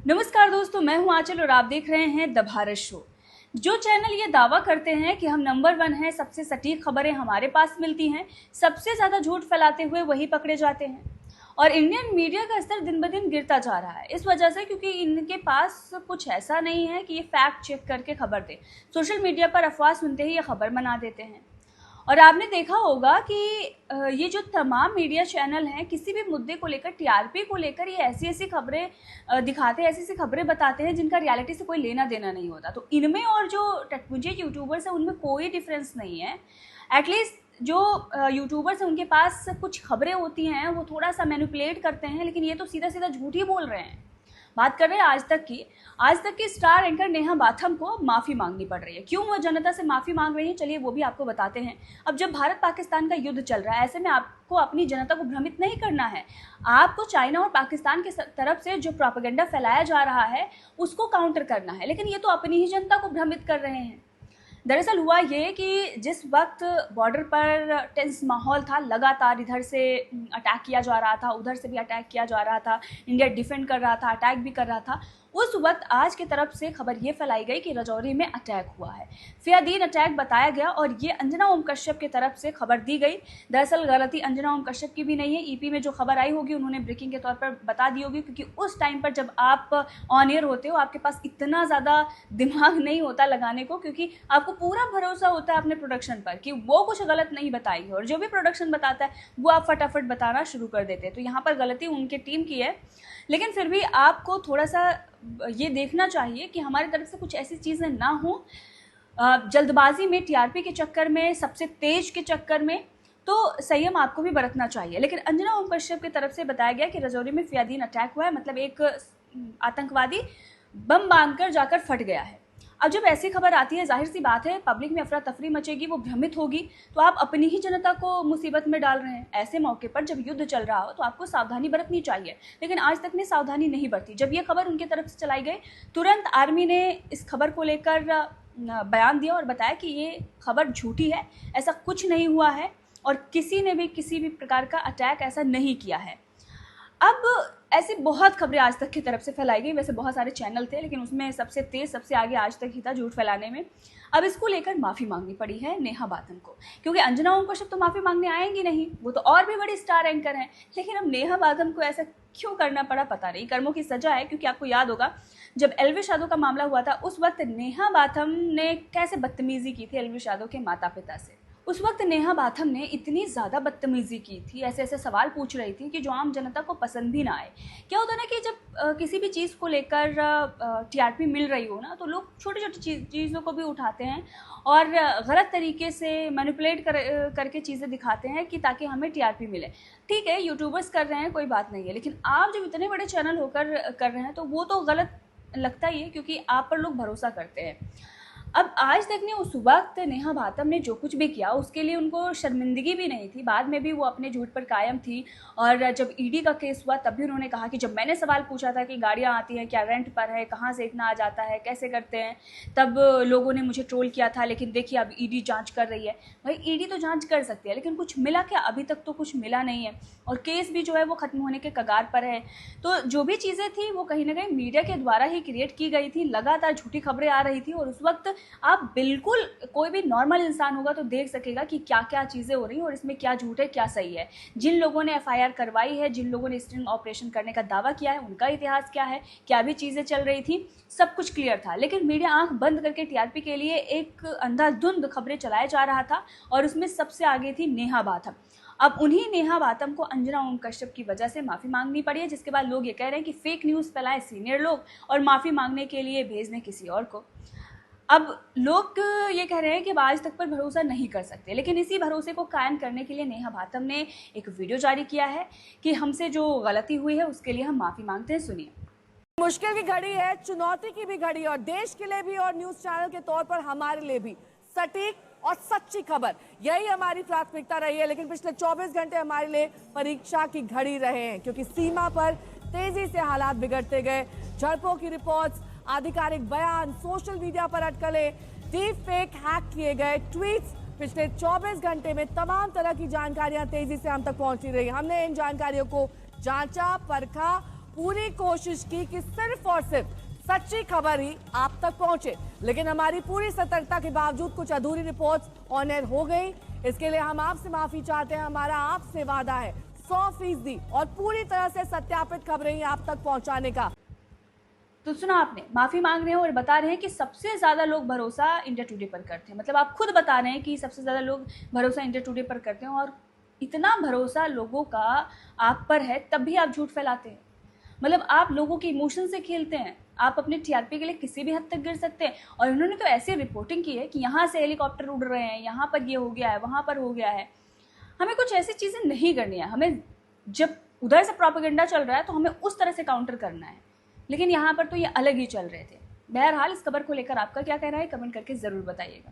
नमस्कार दोस्तों, मैं हूं आंचल और आप देख रहे हैं द भारत शो। जो चैनल ये दावा करते हैं कि हम नंबर 1 हैं, सबसे सटीक खबरें हमारे पास मिलती हैं, सबसे ज़्यादा झूठ फैलाते हुए वही पकड़े जाते हैं। और इंडियन मीडिया का स्तर दिन ब दिन गिरता जा रहा है इस वजह से, क्योंकि इनके पास कुछ ऐसा नहीं है कि ये फैक्ट चेक करके खबर दे। सोशल मीडिया पर अफवाह सुनते ही ये खबर बना देते हैं। और आपने देखा होगा कि ये जो तमाम मीडिया चैनल हैं, किसी भी मुद्दे को लेकर, टीआरपी को लेकर, ये ऐसी ऐसी खबरें दिखाते हैं, ऐसी ऐसी खबरें बताते हैं जिनका रियलिटी से कोई लेना देना नहीं होता। तो इनमें और जो टेक्नोलॉजी यूट्यूबर्स हैं उनमें कोई डिफरेंस नहीं है। एटलीस्ट जो यूट्यूबर्स हैं उनके पास कुछ खबरें होती हैं, वो थोड़ा सा मैनिपुलेट करते हैं, लेकिन ये तो सीधा सीधा झूठ ही बोल रहे हैं। बात कर रहे हैं आज तक की स्टार एंकर नेहा बाथम को माफ़ी मांगनी पड़ रही है। क्यों वो जनता से माफ़ी मांग रही है, चलिए वो भी आपको बताते हैं। अब जब भारत पाकिस्तान का युद्ध चल रहा है, ऐसे में आपको अपनी जनता को भ्रमित नहीं करना है। आपको चाइना और पाकिस्तान की तरफ से जो प्रोपेगेंडा फैलाया जा रहा है उसको काउंटर करना है, लेकिन ये तो अपनी ही जनता को भ्रमित कर रहे हैं। दरअसल हुआ ये कि जिस वक्त बॉर्डर पर टेंस माहौल था, लगातार इधर से अटैक किया जा रहा था, उधर से भी अटैक किया जा रहा था, इंडिया डिफेंड कर रहा था, अटैक भी कर रहा था, उस वक्त आज की तरफ से खबर ये फैलाई गई कि राजौरी में अटैक हुआ है। फियादीन अटैक बताया गया और ये अंजना ओम कश्यप की तरफ से खबर दी गई। दरअसल गलती अंजना ओम कश्यप की भी नहीं है। ईपी में जो खबर आई होगी उन्होंने ब्रेकिंग के तौर पर बता दी होगी, क्योंकि उस टाइम पर जब आप ऑन एयर होते हो आपके पास इतना ज़्यादा दिमाग नहीं होता लगाने को, क्योंकि आपको पूरा भरोसा होता है अपने प्रोडक्शन पर कि वो कुछ गलत नहीं बताएगी, और जो भी प्रोडक्शन बताता है वो आप फटाफट बताना शुरू कर देते हैं। तो यहाँ पर गलती उनके टीम की है, लेकिन फिर भी आपको थोड़ा सा ये देखना चाहिए कि हमारी तरफ से कुछ ऐसी चीज़ें ना हो जल्दबाजी में, टीआरपी के चक्कर में, सबसे तेज के चक्कर में। तो संयम आपको भी बरतना चाहिए। लेकिन अंजना ओम कश्यप की तरफ से बताया गया कि राजौरी में फियादीन अटैक हुआ है, मतलब एक आतंकवादी बम बांधकर जाकर फट गया है। अब जब ऐसी खबर आती है, जाहिर सी बात है पब्लिक में अफरा तफरी मचेगी, वो भ्रमित होगी, तो आप अपनी ही जनता को मुसीबत में डाल रहे हैं। ऐसे मौके पर जब युद्ध चल रहा हो तो आपको सावधानी बरतनी चाहिए, लेकिन आज तक ने सावधानी नहीं बरती। जब ये खबर उनके तरफ से चलाई गई, तुरंत आर्मी ने इस खबर को लेकर बयान दिया और बताया कि ये खबर झूठी है, ऐसा कुछ नहीं हुआ है और किसी ने भी किसी भी प्रकार का अटैक ऐसा नहीं किया है। अब ऐसी बहुत खबरें आज तक की तरफ से फैलाई गई। वैसे बहुत सारे चैनल थे, लेकिन उसमें सबसे तेज, सबसे आगे आज तक ही था झूठ फैलाने में। अब इसको लेकर माफ़ी मांगनी पड़ी है नेहा बाथम को, क्योंकि अंजना ओम कश्यप तो माफ़ी मांगने आएंगी नहीं, वो तो और भी बड़ी स्टार एंकर हैं। लेकिन अब नेहा बाथम को ऐसा क्यों करना पड़ा पता नहीं। कर्मों की सजा है, क्योंकि आपको याद होगा जब एलविश यादव का मामला हुआ था, उस वक्त नेहा बाथम ने कैसे बदतमीज़ी की थी एलविश यादव के माता पिता से। उस वक्त नेहा बाथम ने इतनी ज़्यादा बदतमीज़ी की थी, ऐसे ऐसे सवाल पूछ रही थी कि जो आम जनता को पसंद भी ना आए। क्या होता है ना कि जब किसी भी चीज़ को लेकर टीआरपी मिल रही हो ना, तो लोग छोटी छोटी चीज़ों को भी उठाते हैं और गलत तरीके से मैनिपुलेट करके चीज़ें दिखाते हैं कि ताकि हमें टीआरपी मिले। ठीक है, यूट्यूबर्स कर रहे हैं, कोई बात नहीं है, लेकिन आप जब इतने बड़े चैनल होकर कर रहे हैं तो वो तो गलत लगता ही है, क्योंकि आप पर लोग भरोसा करते हैं। अब आज तक ने उस वक्त नेहा बाथम ने जो कुछ भी किया उसके लिए उनको शर्मिंदगी भी नहीं थी। बाद में भी वो अपने झूठ पर कायम थी, और जब ईडी का केस हुआ तब भी उन्होंने कहा कि जब मैंने सवाल पूछा था कि गाड़ियाँ आती हैं क्या, रेंट पर है, कहाँ से इतना आ जाता है, कैसे करते हैं, तब लोगों ने मुझे ट्रोल किया था, लेकिन देखिए अब ईडी जाँच कर रही है। भाई ईडी तो जाँच कर सकती है, लेकिन कुछ मिला क्या? अभी तक तो कुछ मिला नहीं है, और केस भी जो है वो ख़त्म होने के कगार पर है। तो जो भी चीज़ें थी वो कहीं ना कहीं मीडिया के द्वारा ही क्रिएट की गई थी। लगातार झूठी खबरें आ रही थी, और उस वक्त आप बिल्कुल कोई भी नॉर्मल इंसान होगा तो देख सकेगा कि क्या क्या चीज़ें हो रही हैं और इसमें क्या झूठ है क्या सही है। जिन लोगों ने एफआईआर करवाई है, जिन लोगों ने स्टिंग ऑपरेशन करने का दावा किया है, उनका इतिहास क्या है, क्या भी चीज़ें चल रही थी, सब कुछ क्लियर था। लेकिन मीडिया आंख बंद करके टीआरपी के लिए एक अंधाधुंध खबरें चलाया जा रहा था, और उसमें सबसे आगे थी नेहा बाथम। अब उन्हीं नेहा बाथम को अंजना ओम कश्यप की वजह से माफ़ी मांगनी पड़ी है, जिसके बाद लोग ये कह रहे हैं कि फेक न्यूज़ फैलाए सीनियर लोग और माफ़ी मांगने के लिए भेज दें किसी और को। अब लोग ये कह रहे हैं कि अब आज तक पर भरोसा नहीं कर सकते, लेकिन इसी भरोसे को कायम करने के लिए नेहा बाथम ने एक वीडियो जारी किया है कि हमसे जो गलती हुई है उसके लिए हम माफ़ी मांगते हैं। सुनिए। मुश्किल की घड़ी है, चुनौती की भी घड़ी, और देश के लिए भी और न्यूज चैनल के तौर पर हमारे लिए भी सटीक और सच्ची खबर, यही हमारी प्राथमिकता रही है। लेकिन पिछले 24 घंटे हमारे लिए परीक्षा की घड़ी रहे हैं, क्योंकि सीमा पर तेजी से हालात बिगड़ते गए। झड़पों की रिपोर्ट्स, आधिकारिक बयान, सोशल मीडिया पर अटकलें, डीप फेक, हैक किए गए ट्वीट्स, पिछले 24 घंटे में तमाम तरह की जानकारियां तेजी से हम तक पहुंची रही। हमने इन जानकारियों को जांचा, परखा पूरी कोशिश की कि सिर्फ और सिर्फ सच्ची खबर ही आप तक पहुंचे, लेकिन हमारी पूरी सतर्कता के बावजूद कुछ अधूरी रिपोर्ट्स ऑन एयर हो गई। इसके लिए हम आपसे माफी चाहते हैं। हमारा आपसे वादा है 100% और पूरी तरह से सत्यापित खबरें ही आप तक पहुंचाने का। तो सुना आपने, माफी मांग रहे हैं और बता रहे हैं कि सबसे ज्यादा लोग भरोसा इंडिया टुडे पर करते हैं। मतलब आप खुद बता रहे हैं कि सबसे ज्यादा लोग भरोसा इंडिया टुडे पर करते हैं, और इतना भरोसा लोगों का आप पर है तब भी आप झूठ फैलाते हैं। मतलब आप लोगों के इमोशन से खेलते हैं। आप अपने टीआरपी के लिए किसी भी हद तक गिर सकते हैं। और उन्होंने तो ऐसी रिपोर्टिंग की है कि यहाँ से हेलीकॉप्टर उड़ रहे हैं, यहाँ पर ये हो गया है, वहाँ पर हो गया है। हमें कुछ ऐसी चीज़ें नहीं करनी है। हमें जब उधर से प्रोपेगेंडा चल रहा है तो हमें उस तरह से काउंटर करना है, लेकिन यहाँ पर तो ये अलग ही चल रहे थे। बहरहाल इस खबर को लेकर आपका क्या कहना है कमेंट करके ज़रूर बताइएगा।